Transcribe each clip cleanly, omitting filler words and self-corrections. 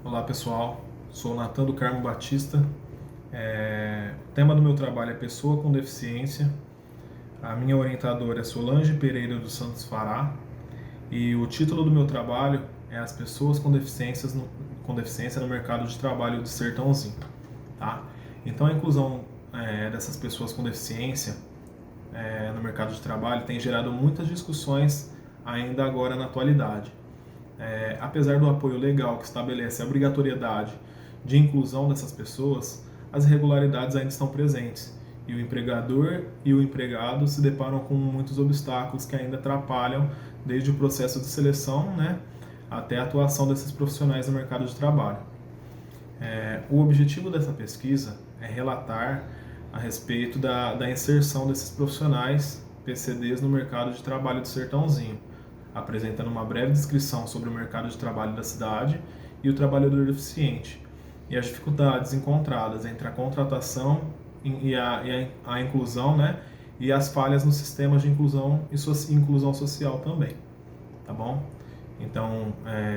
Olá pessoal, sou Natan do Carmo Batista. O tema do meu trabalho é pessoa com deficiência. A minha orientadora é Solange Pereira dos Santos Fará e o título do meu trabalho é As pessoas com deficiência no mercado de trabalho do Sertãozinho. Tá? Então a inclusão dessas pessoas com deficiência no mercado de trabalho tem gerado muitas discussões ainda agora na atualidade. Apesar do apoio legal que estabelece a obrigatoriedade de inclusão dessas pessoas, as irregularidades ainda estão presentes e o empregador e o empregado se deparam com muitos obstáculos que ainda atrapalham desde o processo de seleção, até a atuação desses profissionais no mercado de trabalho. O objetivo dessa pesquisa é relatar a respeito da inserção desses profissionais PCDs no mercado de trabalho do Sertãozinho, apresentando uma breve descrição sobre o mercado de trabalho da cidade e o trabalhador deficiente, e as dificuldades encontradas entre a contratação e a inclusão, e as falhas nos sistemas de inclusão e inclusão social também, tá bom? Então,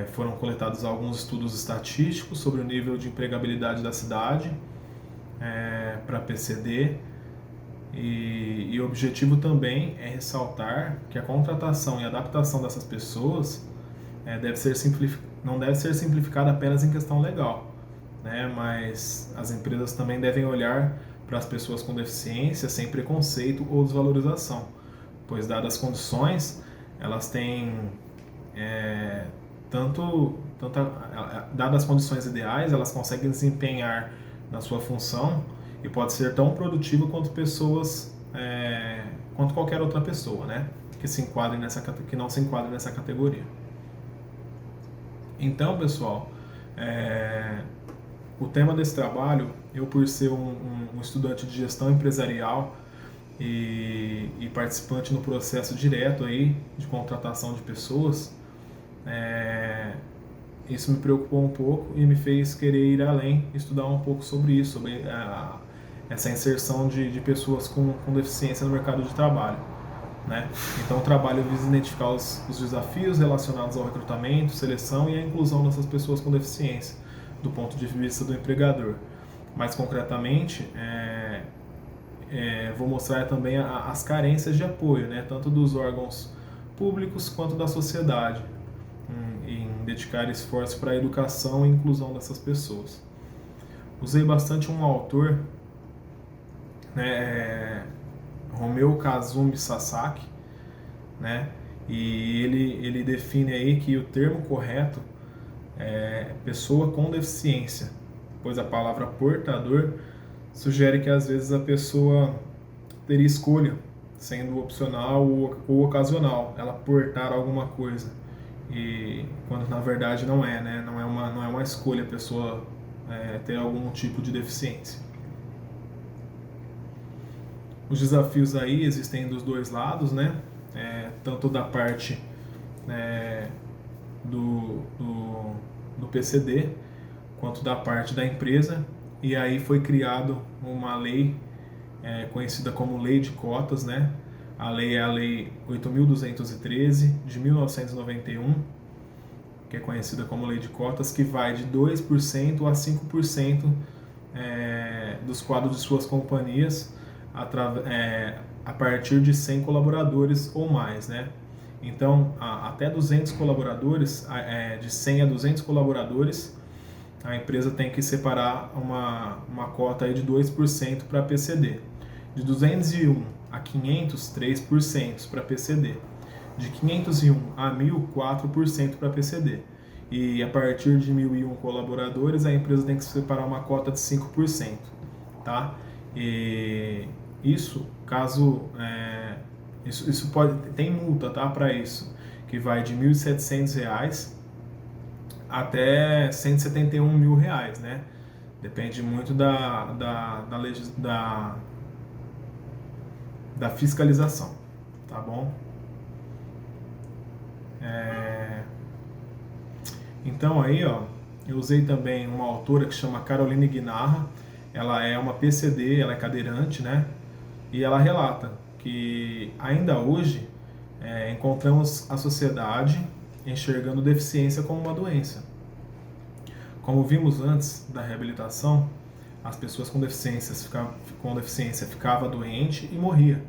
foram coletados alguns estudos estatísticos sobre o nível de empregabilidade da cidade para PCD, e o objetivo também é ressaltar que a contratação e adaptação dessas pessoas não deve ser simplificada apenas em questão legal, mas as empresas também devem olhar para as pessoas com deficiência sem preconceito ou desvalorização, pois dadas as condições, elas têm dadas as condições ideais, elas conseguem desempenhar na sua função e pode ser tão produtivo quanto quanto qualquer outra pessoa, que não se enquadre nessa categoria. Então, pessoal, o tema desse trabalho, eu por ser um estudante de gestão empresarial e participante no processo direto aí de contratação de pessoas, isso me preocupou um pouco e me fez querer ir além, estudar um pouco sobre isso, sobre essa inserção de pessoas com deficiência no mercado de trabalho. Então o trabalho visa identificar os desafios relacionados ao recrutamento, seleção e a inclusão dessas pessoas com deficiência, do ponto de vista do empregador. Mais concretamente, vou mostrar também as carências de apoio, tanto dos órgãos públicos quanto da sociedade, em dedicar esforço para a educação e inclusão dessas pessoas. Usei bastante um autor, Romeu Kazumi Sasaki, e ele define aí que o termo correto é pessoa com deficiência, pois a palavra portador sugere que às vezes a pessoa teria escolha, sendo opcional ou ocasional, ela portar alguma coisa, e quando na verdade não é, não é uma escolha a pessoa ter algum tipo de deficiência. Os desafios aí existem dos dois lados, tanto da parte do PCD, quanto da parte da empresa, e aí foi criado uma lei conhecida como Lei de Cotas, A lei é a Lei 8.213 de 1991, que é conhecida como Lei de Cotas, que vai de 2% a 5% dos quadros de suas companhias a partir de 100 colaboradores ou mais, Então, até 200 colaboradores, de 100 a 200 colaboradores, a empresa tem que separar uma cota aí de 2% para PCD. De 201 a 500, 3% para PCD. De 501 a 1.000, 4% para PCD. E a partir de 1.001 colaboradores, a empresa tem que separar uma cota de 5%. Tá? E isso, caso isso tem multa, tá, para isso, que vai de R$ 1.700 até R$ 171.000, Depende muito da fiscalização, tá bom? Então aí, eu usei também uma autora que chama Caroline Guinarra. Ela é uma PCD, ela é cadeirante, E ela relata que ainda hoje encontramos a sociedade enxergando deficiência como uma doença, Como vimos antes da reabilitação, as pessoas com deficiência ficavam doentes e morriam.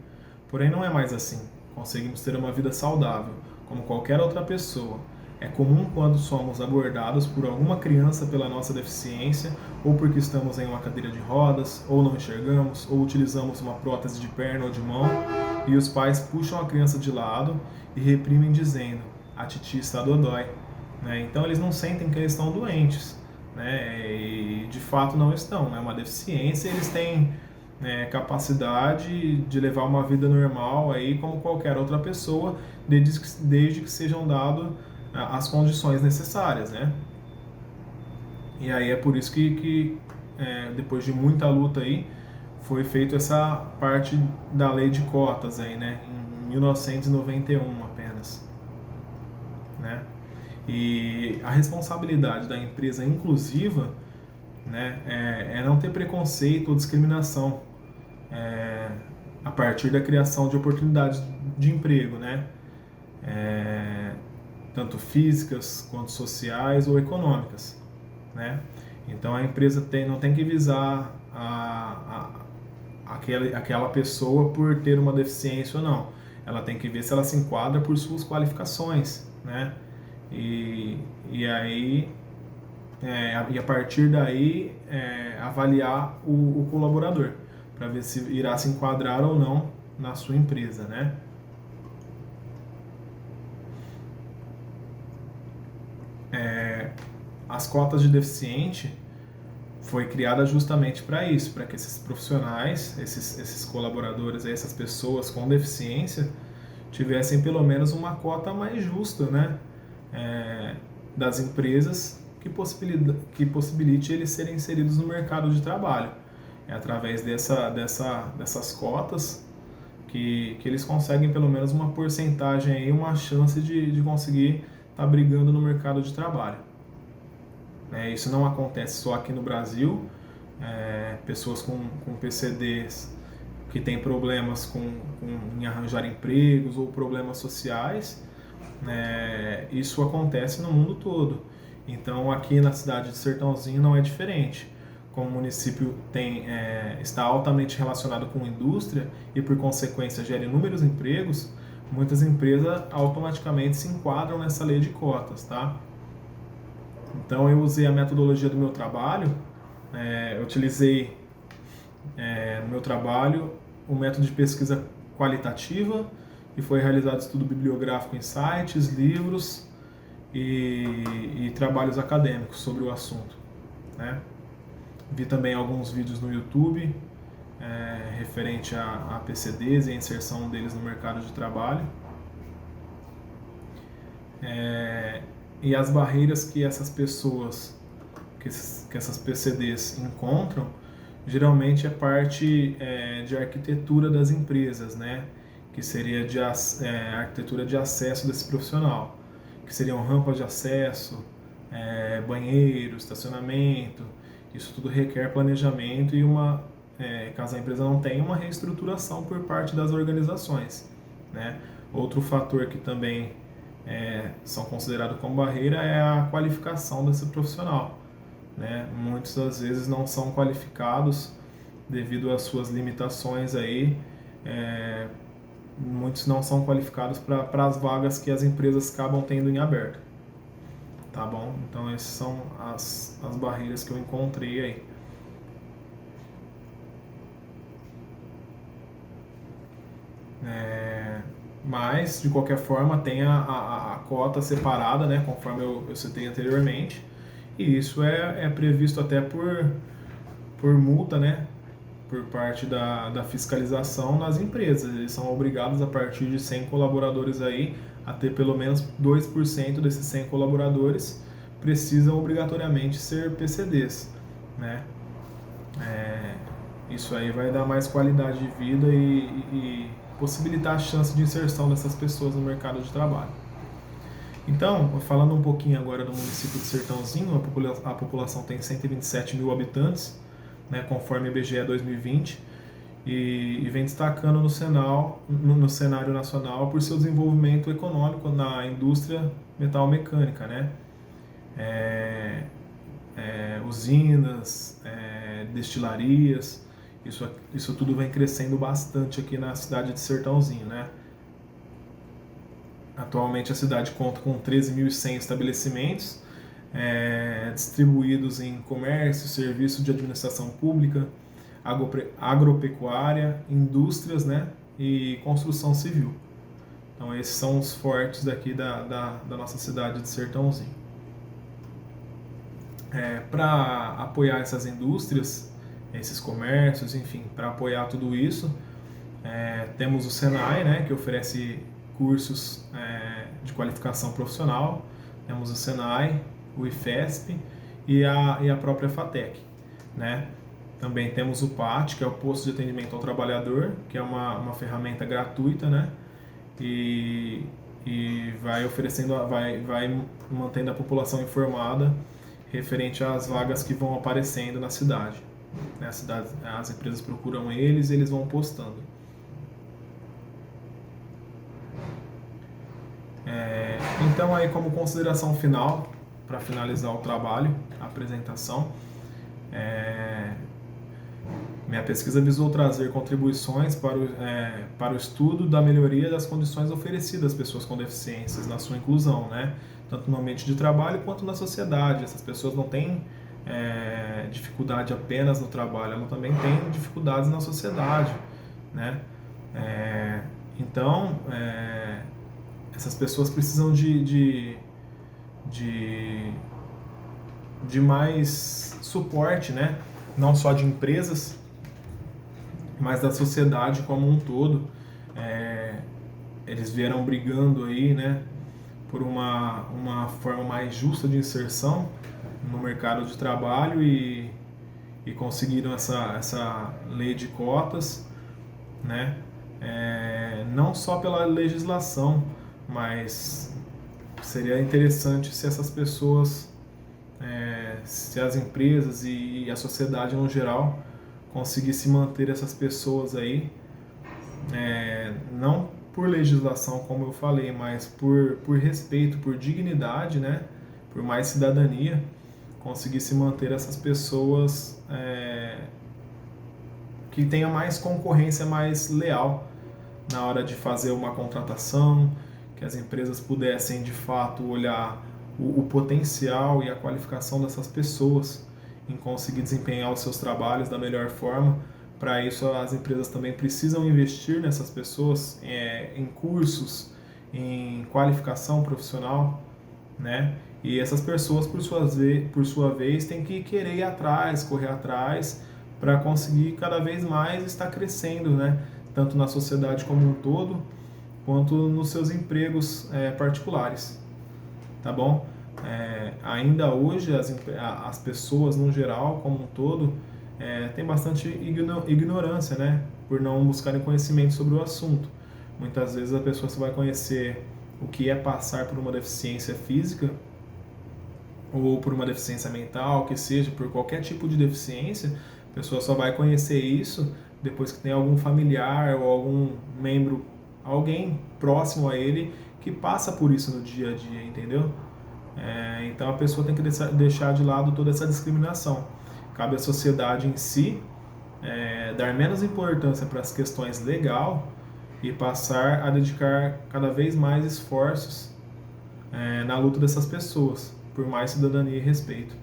Porém, não é mais assim. Conseguimos ter uma vida saudável, como qualquer outra pessoa. É comum quando somos abordados por alguma criança pela nossa deficiência, ou porque estamos em uma cadeira de rodas, ou não enxergamos, ou utilizamos uma prótese de perna ou de mão, e os pais puxam a criança de lado e reprimem dizendo: a titi está dodói. Né? Então eles não sentem que eles estão doentes, né? E de fato não estão. É uma deficiência, eles têm capacidade de levar uma vida normal aí como qualquer outra pessoa, desde que sejam dadas as condições necessárias, né? E aí é por isso que depois de muita luta aí foi feito essa parte da lei de cotas aí, né? Em 1991 apenas, né? E a responsabilidade da empresa inclusiva, né, é não ter preconceito ou discriminação a partir da criação de oportunidades de emprego, né? Tanto físicas quanto sociais ou econômicas, né? Então a empresa não tem que visar aquela pessoa por ter uma deficiência ou não. Ela tem que ver se ela se enquadra por suas qualificações, né? E aí e a partir daí avaliar o colaborador para ver se irá se enquadrar ou não na sua empresa, né? As cotas de deficiente foi criada justamente para isso, para que esses profissionais, esses colaboradores, essas pessoas com deficiência tivessem pelo menos uma cota mais justa, né? Das empresas que possibilite eles serem inseridos no mercado de trabalho. É através dessas cotas que eles conseguem pelo menos uma porcentagem aí, uma chance de conseguir estar brigando no mercado de trabalho. Isso não acontece só aqui no Brasil. Pessoas com PCDs que têm problemas em arranjar empregos ou problemas sociais, isso acontece no mundo todo. Então aqui na cidade de Sertãozinho não é diferente. Como o município está altamente relacionado com indústria e por consequência gera inúmeros empregos, muitas empresas automaticamente se enquadram nessa lei de cotas, tá? Então eu usei a metodologia do meu trabalho, eu utilizei no meu trabalho o método de pesquisa qualitativa, e foi realizado estudo bibliográfico em sites, livros e trabalhos acadêmicos sobre o assunto, né? Vi também alguns vídeos no YouTube referente a PCDs e a inserção deles no mercado de trabalho. E as barreiras que essas pessoas, que essas PCDs encontram, geralmente é parte de arquitetura das empresas, né? Que seria a arquitetura de acesso desse profissional, que seriam rampas de acesso, banheiro, estacionamento. Isso tudo requer planejamento e caso a empresa não tenha, uma reestruturação por parte das organizações, né? Outro fator que também são considerados como barreira é a qualificação desse profissional, né? Muitas das vezes não são qualificados devido às suas limitações aí. Muitos não são qualificados para as vagas que as empresas acabam tendo em aberto, tá bom? Então essas são as barreiras que eu encontrei aí. Mas, de qualquer forma, tem a cota separada, né, conforme eu citei anteriormente, e isso é previsto até por multa, né, por parte da fiscalização nas empresas. Eles são obrigados, a partir de 100 colaboradores aí, a ter pelo menos 2% desses 100 colaboradores precisam obrigatoriamente ser PCDs, né? Isso aí vai dar mais qualidade de vida e possibilitar a chance de inserção dessas pessoas no mercado de trabalho. Então, falando um pouquinho agora do município de Sertãozinho, a população tem 127 mil habitantes, né, conforme IBGE 2020, e vem destacando no cenário nacional por seu desenvolvimento econômico na indústria metalmecânica, né? usinas, destilarias. Isso tudo vem crescendo bastante aqui na cidade de Sertãozinho, né? Atualmente a cidade conta com 13.100 estabelecimentos, distribuídos em comércio, serviço de administração pública, agropecuária, indústrias, né, e construção civil. Então esses são os fortes daqui da nossa cidade de Sertãozinho. Para apoiar essas indústrias, esses comércios, enfim, para apoiar tudo isso, temos o Senai, né, que oferece cursos de qualificação profissional. Temos o Senai, o IFESP e a própria FATEC, né? Também temos o PAT, que é o Posto de Atendimento ao Trabalhador, que é uma ferramenta gratuita, né? E vai oferecendo, vai mantendo a população informada referente às vagas que vão aparecendo na cidade. As empresas procuram eles e eles vão postando. Então, aí, como consideração final, para finalizar o trabalho, a apresentação, minha pesquisa visou trazer contribuições para o estudo da melhoria das condições oferecidas às pessoas com deficiências na sua inclusão, né? Tanto no ambiente de trabalho quanto na sociedade. Essas pessoas não têm dificuldade apenas no trabalho, elas também têm dificuldades na sociedade, né? Então, essas pessoas precisam de mais suporte, né? Não só de empresas, mas da sociedade como um todo. Eles vieram brigando aí, né, por uma forma mais justa de inserção no mercado de trabalho e conseguiram essa lei de cotas, né? Não só pela legislação, mas seria interessante se essas pessoas, se as empresas e a sociedade no geral conseguisse manter essas pessoas aí, não por legislação, como eu falei, mas por respeito, por dignidade, né? Por mais cidadania, conseguisse manter essas pessoas que tenha mais concorrência mais leal na hora de fazer uma contratação, que as empresas pudessem de fato olhar o potencial e a qualificação dessas pessoas em conseguir desempenhar os seus trabalhos da melhor forma. Para isso, as empresas também precisam investir nessas pessoas, em cursos, em qualificação profissional, né? E essas pessoas, por sua vez, têm que querer ir atrás, correr atrás, para conseguir cada vez mais estar crescendo, né? Tanto na sociedade como um todo, quanto nos seus empregos particulares, tá bom? Ainda hoje as pessoas no geral, como um todo, tem bastante ignorância, né? Por não buscarem conhecimento sobre o assunto. Muitas vezes a pessoa só vai conhecer o que é passar por uma deficiência física ou por uma deficiência mental, que seja por qualquer tipo de deficiência. A pessoa só vai conhecer isso depois que tem algum familiar ou algum membro, alguém próximo a ele que passa por isso no dia a dia, entendeu? Então a pessoa tem que deixar de lado toda essa discriminação. Cabe à sociedade em si dar menos importância para as questões legais e passar a dedicar cada vez mais esforços na luta dessas pessoas, por mais cidadania e respeito.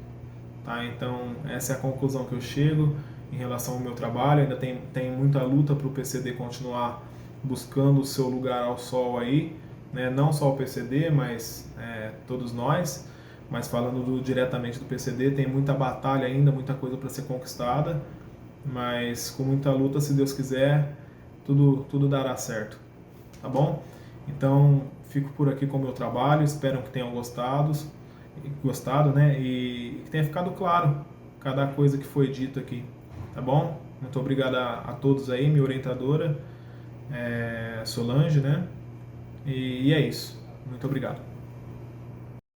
Tá? Então essa é a conclusão que eu chego em relação ao meu trabalho. Ainda tem muita luta para o PCD continuar buscando o seu lugar ao sol aí, né? Não só o PCD, mas todos nós. Mas falando diretamente do PCD, tem muita batalha ainda, muita coisa para ser conquistada, mas com muita luta, se Deus quiser, tudo dará certo, tá bom? Então, fico por aqui com o meu trabalho, espero que tenham gostado, né? E que tenha ficado claro cada coisa que foi dito aqui, tá bom? Muito obrigado a todos aí, minha orientadora, Solange, né? E é isso. Muito obrigado.